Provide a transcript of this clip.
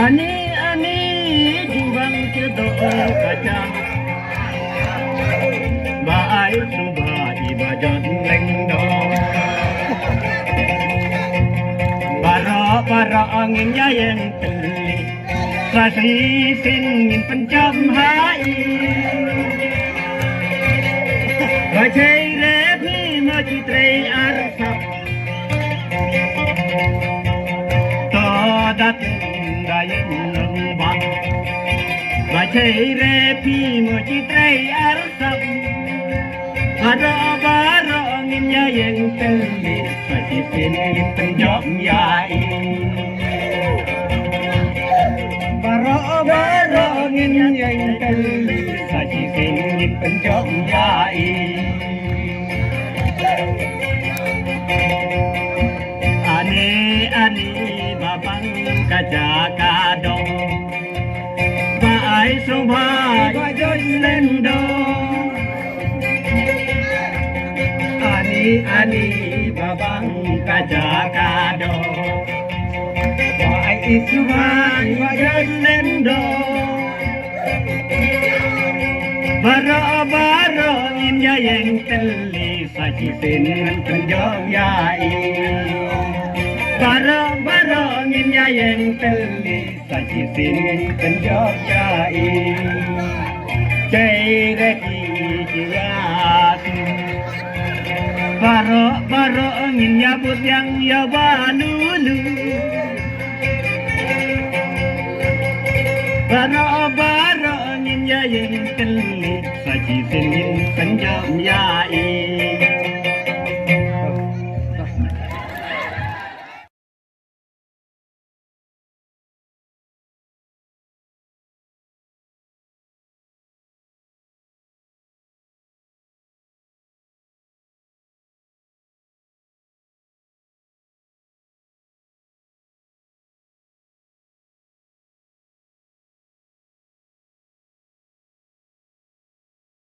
Ani jubang kedua kacang Baai subah ibadat lengdo Para anginnya yang teli Sasi singin pencam hai Bajai repi majitrei arsap Todat dayin lembah Bajai repi majitrei arsap Bara anginnya yang teli Sasi singin pencam yai Bara angin yang teli Sasi singin pencam yai Ani babang kaca kado Baai subah bajon lendo Ani babang kaca kado Baai subah bajon lendo Bara ingin yang teli Sasi singin pencam yai Bara ingin yang teli Sasi singin pencam yai Cai reki kiasi Bara ingin nyabut yang ya balulu Bara ingin yang teli Sasi singin pencam yai